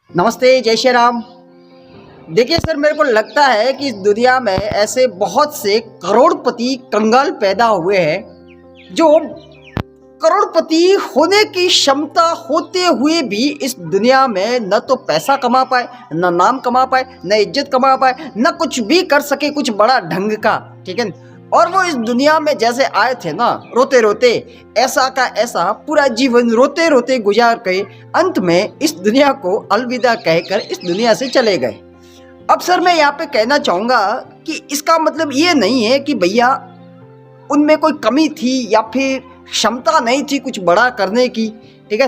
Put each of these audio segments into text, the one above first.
नमस्ते, जय श्री राम। देखिए सर, मेरे को लगता है कि इस दुनिया में ऐसे बहुत से करोड़पति कंगाल पैदा हुए हैं जो करोड़पति होने की क्षमता होते हुए भी इस दुनिया में न तो पैसा कमा पाए, न नाम कमा पाए, न इज्जत कमा पाए, न कुछ भी कर सके कुछ बड़ा ढंग का। ठीक है, और वो इस दुनिया में जैसे आए थे ना, रोते रोते ऐसा का ऐसा पूरा जीवन रोते रोते गुजार के अंत में इस दुनिया को अलविदा कहकर इस दुनिया से चले गए। अब सर मैं यहाँ पे कहना चाहूँगा कि इसका मतलब ये नहीं है कि भैया उनमें कोई कमी थी या फिर क्षमता नहीं थी कुछ बड़ा करने की। ठीक है,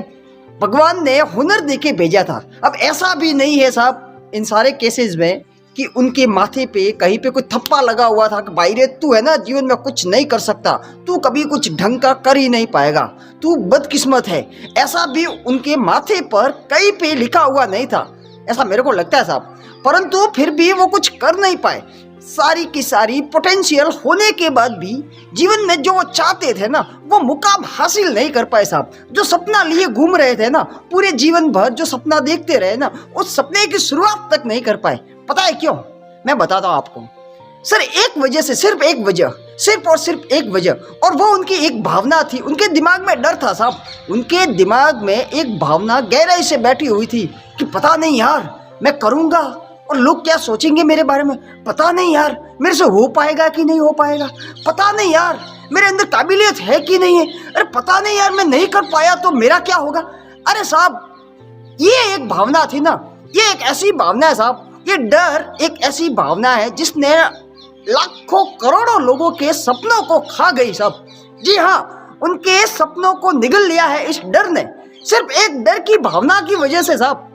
भगवान ने हुनर देके भेजा था। अब ऐसा भी नहीं है साहब इन सारे केसेस में कि उनके माथे पे कहीं पे कोई थप्पा लगा हुआ था कि भाई रे तू है ना जीवन में कुछ नहीं कर सकता, तू कभी कुछ ढंग का कर ही नहीं पाएगा, तू बदकिस्मत है। ऐसा भी उनके माथे पर कहीं पे लिखा हुआ नहीं था, ऐसा मेरे को लगता है साहब। परंतु फिर भी वो कुछ कर नहीं पाए। सारी की सारी पोटेंशियल होने के बाद भी जीवन में जो वो चाहते थे ना वो मुकाम हासिल नहीं कर पाए साहब। जो सपना लिए घूम रहे थे ना, पूरे जीवन भर जो सपना देखते रहे ना, उस सपने की शुरुआत तक नहीं कर पाए। पता है क्यों? मैं बताता हूँ आपको सर। एक वजह से, सिर्फ एक वजह, सिर्फ और सिर्फ एक वजह, और वो उनकी एक भावना थी। उनके दिमाग में डर था साहब। उनके दिमाग में एक भावना गहराई से बैठी हुई थी कि पता नहीं यार मैं करूँगा और लोग क्या सोचेंगे मेरे बारे में, पता नहीं यार मेरे से हो पाएगा कि नहीं हो पाएगा, पता नहीं यार मेरे अंदर काबिलियत है कि नहीं है, अरे पता नहीं यार मैं नहीं कर पाया तो मेरा क्या होगा। अरे साहब ये एक भावना थी ना, ये एक ऐसी भावना है साहब, ये डर एक ऐसी भावना है जिसने लाखों करोड़ों लोगों के सपनों को खा गई साहब। जी हाँ, उनके सपनों को निगल लिया है इस डर ने, सिर्फ एक डर की भावना की वजह से साहब।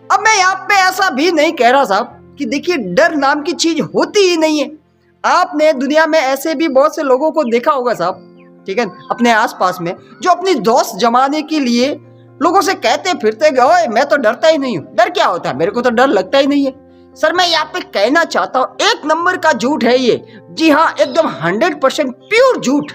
अब मैं यहाँ पे ऐसा भी नहीं कह रहा साहब कि देखिए डर नाम की चीज होती ही नहीं है। आपने दुनिया में ऐसे भी बहुत से लोगों को देखा होगा साहब, ठीक है, अपने आसपास में, जो अपनी दोस्त जमाने के लिए लोगों से कहते फिरते गए ओए मैं तो डरता ही नहीं हूँ। डर क्या होता है? मेरे को तो डर लगता ही नहीं है। सर मैं यहाँ पे कहना चाहता हूँ एक नंबर का झूठ है ये। जी हाँ, एकदम 100% प्योर झूठ,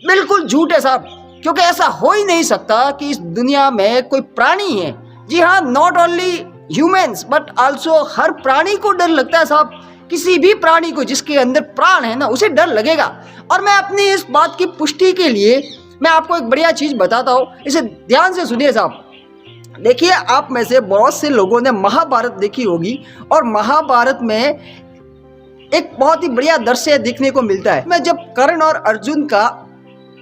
बिल्कुल झूठ है साहब। क्योंकि ऐसा हो ही नहीं सकता कि इस दुनिया में कोई प्राणी है, जी हाँ, not only humans but also हर प्राणी को डर लगता है साहब। किसी भी प्राणी को जिसके अंदर प्राण है ना उसे डर लगेगा। और मैं अपनी इस बात की पुष्टि के लिए मैं आपको एक बढ़िया चीज बताता हूँ, इसे ध्यान से सुनिए साहब। देखिए आप में से बहुत से लोगों ने महाभारत देखी होगी और महाभारत में एक बहुत ही बढ़िया दृश्य देखने को मिलता है। मैं जब कर्ण और अर्जुन का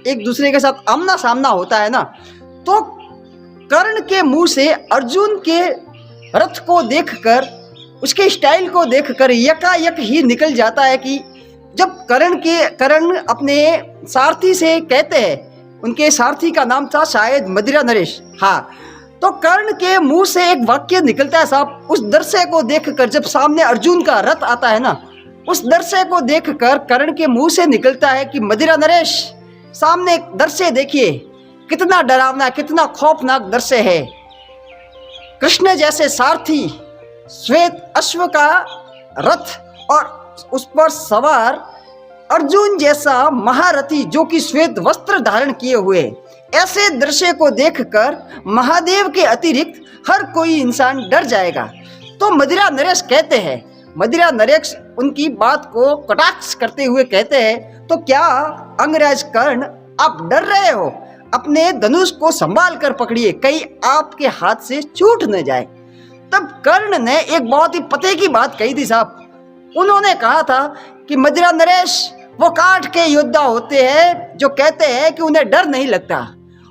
एक दूसरे के साथ आमना सामना होता है ना, तो कर्ण के मुंह से अर्जुन के रथ को देखकर, उसके स्टाइल को देखकर यकायक ही निकल जाता है कि जब कर्ण अपने सारथी से कहते हैं, उनके सारथी का नाम था शायद मदिरा नरेश, हाँ, तो कर्ण के मुंह से एक वाक्य निकलता है साहब। उस दृश्य को देखकर जब सामने अर्जुन का रथ आता है ना, उस दृश्य को देखकर कर्ण के मुंह से निकलता है कि मदिरा नरेश, सामने दृश्य देखिए कितना डरावना, कितना खौफनाक दृश्य है। कृष्ण जैसे सारथी, श्वेत अश्व का रथ और उस पर सवार अर्जुन जैसा महारथी जो कि श्वेत वस्त्र धारण किए हुए, ऐसे दृश्य को देखकर महादेव के अतिरिक्त हर कोई इंसान डर जाएगा। तो मदिरा नरेश कहते हैं, मदिरा नरेश उनकी बात को कटाक्ष करते हुए कहते हैं, तो क्या अंगराज कर्ण आप डर रहे हो? अपने धनुष को संभाल कर पकड़िए, कहीं आपके हाथ से छूट न जाए। तब कर्ण ने एक बहुत ही पते की बात कही थी साहब। उन्होंने कहा था कि मदिरा नरेश वो काठ के योद्धा होते हैं जो कहते हैं कि उन्हें डर नहीं लगता।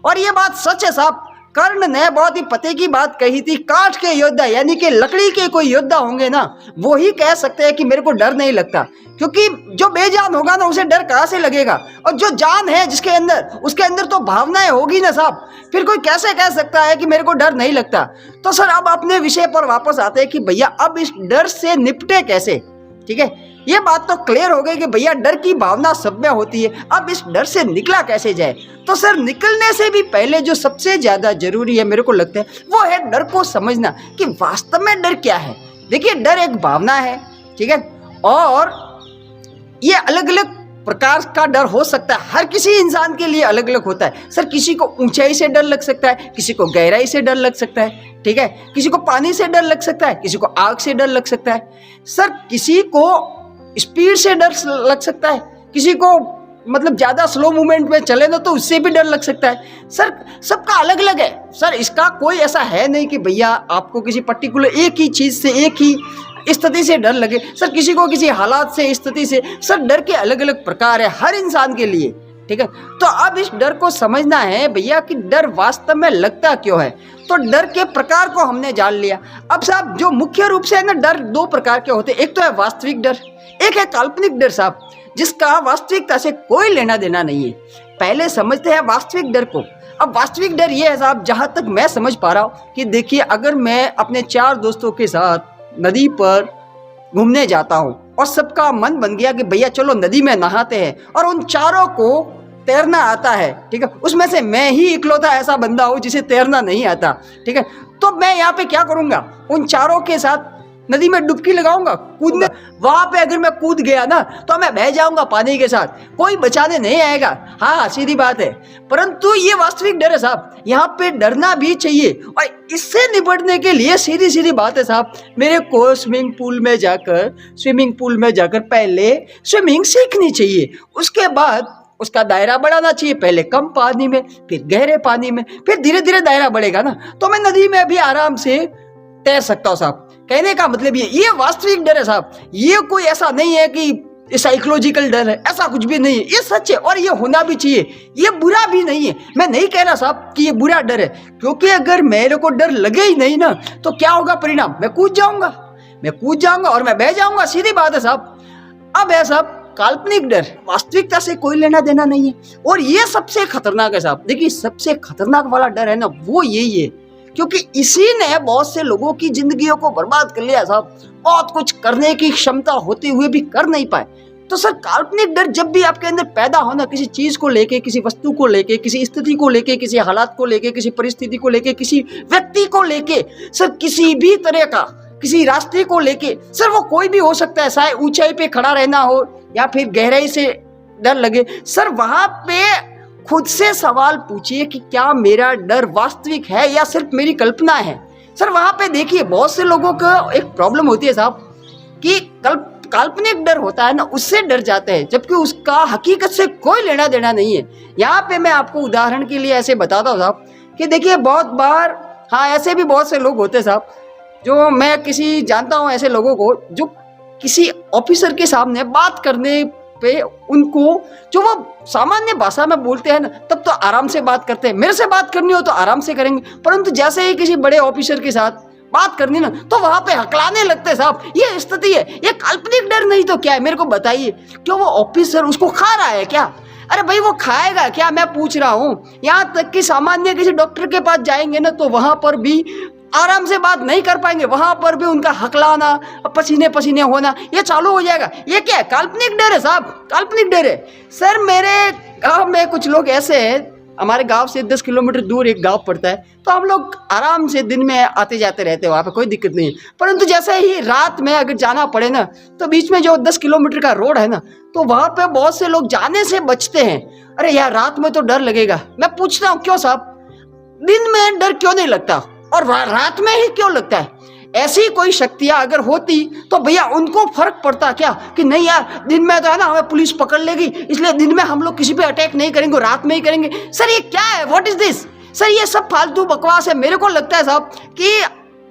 और ये बात सच है साहब, कर्ण ने बहुत ही पते की बात कही थी। काठ के योद्धा यानी कि लकड़ी के कोई योद्धा होंगे ना, वो ही कह सकते हैं कि मेरे को डर नहीं लगता। क्योंकि जो बेजान होगा ना उसे डर कहाँ से लगेगा, और जो जान है जिसके अंदर, उसके अंदर तो भावनाएं होगी ना साहब। फिर कोई कैसे कह सकता है कि मेरे को डर नहीं लगता? तो सर अब अपने विषय पर वापस आते हैं कि भैया अब इस डर से निपटे कैसे। ठीक है, ये बात तो क्लियर हो गई कि भैया डर की भावना सब में होती है। अब इस डर से निकला कैसे जाए? तो सर निकलने से भी पहले जो सबसे ज्यादा जरूरी है मेरे को लगता है वो है डर को समझना कि वास्तव में डर क्या है। देखिए डर एक भावना है, ठीक है, और ये अलग अलग प्रकार का डर हो सकता है, हर किसी इंसान के लिए अलग अलग होता है। सर किसी को ऊंचाई से डर लग सकता है, किसी को गहराई से डर लग सकता है, ठीक है, किसी को पानी से डर लग सकता है, किसी को आग से डर लग सकता है, सर किसी को स्पीड से डर लग सकता है, किसी को मतलब ज्यादा स्लो मूवमेंट में चले ना तो उससे भी डर लग सकता है। सर सबका अलग अलग है सर, इसका कोई ऐसा है नहीं कि भैया आपको किसी पर्टिकुलर एक ही चीज से एक ही स्थिति से डर लगे। सर किसी को किसी हालात से स्थिति से, सर डर के अलग अलग प्रकार है हर इंसान के लिए, ठीक है। तो अब इस डर को समझना है भैया कि डर वास्तव में लगता क्यों है। तो डर के प्रकार को हमने जान लिया। अब साहब जो मुख्य रूप से है ना, डर दो प्रकार के होते हैं, एक तो है वास्तविक डर, एक है काल्पनिक डर साहब, जिसका वास्तविकता से कोई लेना देना नहीं है। पहले समझते हैं वास्तविक डर को। अब वास्तविक डर ये है साहब, जहां तक मैं समझ पा रहा हूं कि देखिए, अगर मैं अपने 4 दोस्तों के साथ नदी पर घूमने जाता हूं और सबका मन बन गया कि भैया चलो नदी में नहाते हैं, और उन चारों को तैरना आता है, ठीक है, उसमें से मैं ही इकलौता ऐसा बंदा हूं जिसे तैरना नहीं आता, ठीक है, तो मैं यहाँ पे क्या करूंगा, उन चारों के साथ नदी में डुबकी लगाऊंगा, कूदने। वहां पे अगर मैं कूद गया ना तो मैं बह जाऊंगा पानी के साथ, कोई बचाने नहीं आएगा। हाँ सीधी बात है, परंतु ये वास्तविक डर है साहब, यहाँ पे डरना भी चाहिए। और इससे निपटने के लिए सीधी सीधी बात है साहब, मेरे को स्विमिंग पूल में जाकर पहले स्विमिंग सीखनी चाहिए, उसके बाद उसका दायरा बढ़ाना चाहिए, पहले कम पानी में, फिर गहरे पानी में, फिर धीरे धीरे दायरा बढ़ेगा ना तो मैं नदी में भी आराम से तैर सकता हूँ साहब। कहने का मतलब ये वास्तविक डर है साहब, ये कोई ऐसा नहीं है कि साइकोलॉजिकल डर है, ऐसा कुछ भी नहीं है, ये सच है और ये होना भी चाहिए, ये बुरा भी नहीं है। मैं नहीं कह रहा साहब कि ये बुरा डर है, क्योंकि अगर मेरे को डर लगे ही नहीं ना तो क्या होगा परिणाम, मैं कूद जाऊंगा और मैं बह जाऊंगा, सीधी बात है साहब। अब है साहब काल्पनिक डर, वास्तविकता से कोई लेना देना नहीं है, और ये सबसे खतरनाक है साहब। देखिए सबसे खतरनाक वाला डर है ना वो यही है, क्योंकि इसी ने बहुत से लोगों की जिंदगियों को बर्बाद कर लिया साहब, बहुत कुछ करने की क्षमता होते हुए भी कर नहीं पाए। तो सर काल्पनिक डर जब भी आपके अंदर पैदा हो ना, किसी चीज को लेके, किसी वस्तु को लेके, किसी स्थिति को लेके, किसी हालात को लेके, किसी परिस्थिति को लेके, किसी व्यक्ति को लेके, सर किसी भी तरह का, किसी रास्ते को लेके, सर वो कोई भी हो सकता है, चाहे ऊंचाई पे खड़ा रहना हो या फिर गहराई से डर लगे, सर वहां पे खुद से सवाल पूछिए कि क्या मेरा डर वास्तविक है या सिर्फ मेरी कल्पना है। सर वहां पे देखिए बहुत से लोगों को एक प्रॉब्लम होती है साहब कि काल्पनिक डर होता है ना, उससे डर जाते हैं, जबकि उसका हकीकत से कोई लेना देना नहीं है। यहाँ पे मैं आपको उदाहरण के लिए ऐसे बताता हूँ साहब कि देखिए बहुत बार, हाँ ऐसे भी बहुत से लोग होते हैं साहब, जो मैं किसी जानता हूँ ऐसे लोगों को जो किसी ऑफिसर के सामने बात करने पे उनको, जो वो सामान्य भाषा में बोलते हैं ना तब तो आराम से बात करते हैं, मेरे से बात करनी हो तो आराम से करेंगे, परंतु जैसे ही किसी बड़े ऑफिसर के साथ बात करनी ना तो वहां पे हकलाने लगते हैं साहब। ये स्थिति है, ये काल्पनिक डर नहीं तो क्या है, मेरे को बताइए। क्यों वो ऑफिसर उसको खा रहा है क्या? अरे भाई वो खाएगा क्या, मैं पूछ रहा हूँ। यहाँ तक कि सामान्य किसी डॉक्टर के पास जाएंगे ना तो वहां पर भी आराम से बात नहीं कर पाएंगे, वहां पर भी उनका हकलाना, पसीने पसीने होना ये चालू हो जाएगा। ये क्या है? काल्पनिक डर है साहब, काल्पनिक डर है। सर मेरे गांव में कुछ लोग ऐसे हैं, हमारे गांव से 10 किलोमीटर दूर एक गांव पड़ता है, तो हम लोग आराम से दिन में आते जाते रहते हैं, वहाँ पे कोई दिक्कत नहीं है। परंतु जैसे ही रात में अगर जाना पड़े ना तो बीच में जो 10 किलोमीटर का रोड है ना तो वहाँ पे बहुत से लोग जाने से बचते हैं। अरे यार रात में तो डर लगेगा। मैं पूछता हूँ क्यों साहब, दिन में डर क्यों नहीं लगता और रात में ही क्यों लगता है? ऐसी कोई शक्तियां अगर होती तो भैया उनको फर्क पड़ता क्या कि नहीं यार दिन में तो है ना हमें पुलिस पकड़ लेगी, इसलिए दिन में हम लोग किसी पे अटैक नहीं करेंगे, रात में ही करेंगे। सर ये क्या है, व्हाट इज दिस? सर ये सब फालतू बकवास है। मेरे को लगता है साहब कि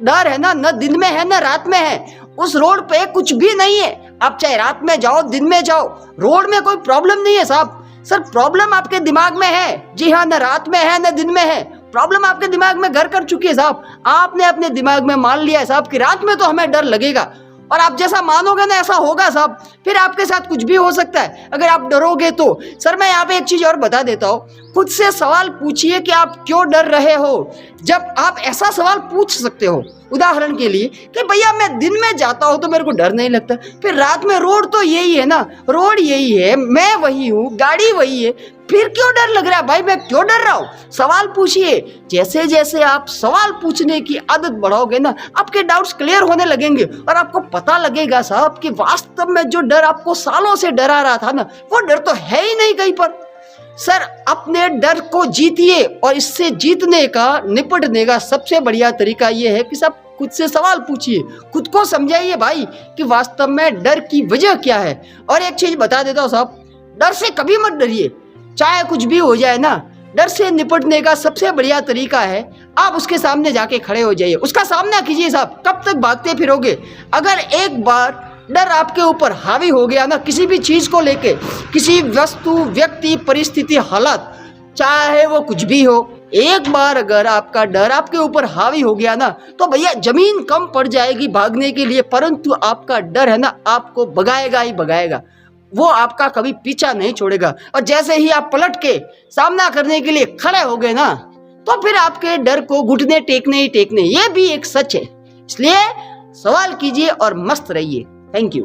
डर है ना न दिन में है न रात में है। उस रोड पे कुछ भी नहीं है, आप चाहे रात में जाओ दिन में जाओ, रोड में कोई प्रॉब्लम नहीं है साहब। सर प्रॉब्लम आपके दिमाग में है। जी हाँ, न रात में है न दिन में है, प्रॉब्लम आपके दिमाग में घर कर चुकी है साहब। आपने अपने दिमाग में मान लिया है साहब कि रात में तो हमें डर लगेगा, और आप जैसा मानोगे ना ऐसा होगा साहब। फिर आपके साथ कुछ भी हो सकता है अगर आप डरोगे तो। सर मैं यहाँ पे एक चीज और बता देता हूँ, खुद से सवाल पूछिए कि आप क्यों डर रहे हो। जब आप ऐसा सवाल पूछ सकते हो उदाहरण के लिए कि भैया मैं दिन में जाता हूँ तो मेरे को डर नहीं लगता, फिर रात में रोड तो यही है ना, रोड यही है, मैं वही हूँ, गाड़ी वही है, फिर क्यों डर लग रहा है भाई, मैं क्यों डर रहा हूँ? सवाल पूछिए। जैसे जैसे आप सवाल पूछने की आदत बढ़ाओगे ना आपके डाउट्स क्लियर होने लगेंगे और आपको पता लगेगा साहब कि वास्तव में जो डर आपको सालों से डरा रहा था ना वो डर तो है ही नहीं कहीं पर। सर अपने डर को जीतिए और इससे जीतने का, निपटने का सबसे बढ़िया तरीका ये है कि सब खुद से सवाल पूछिए, खुद को समझाइए भाई कि वास्तव में डर की वजह क्या है। और एक चीज बता देता हूँ साहब, डर से कभी मत डरिए, चाहे कुछ भी हो जाए ना। डर से निपटने का सबसे बढ़िया तरीका है आप उसके सामने जाके खड़े हो जाइए, उसका सामना कीजिए साहब। कब तक भागते फिरोगे? अगर एक बार डर आपके ऊपर हावी हो गया ना, किसी भी चीज को लेके, किसी वस्तु, व्यक्ति, परिस्थिति, हालत, चाहे वो कुछ भी हो, एक बार अगर आपका डर आपके ऊपर हावी हो गया ना, तो भैया जमीन कम पड़ जाएगी भागने के लिए, परंतु आपका डर है ना आपको भगाएगा ही भगाएगा, वो आपका कभी पीछा नहीं छोड़ेगा। और जैसे ही आप पलट के सामना करने के लिए खड़े हो गए ना, तो फिर आपके डर को घुटने टेकने ही टेकने, ये भी एक सच है। इसलिए सवाल कीजिए और मस्त रहिए। Thank you.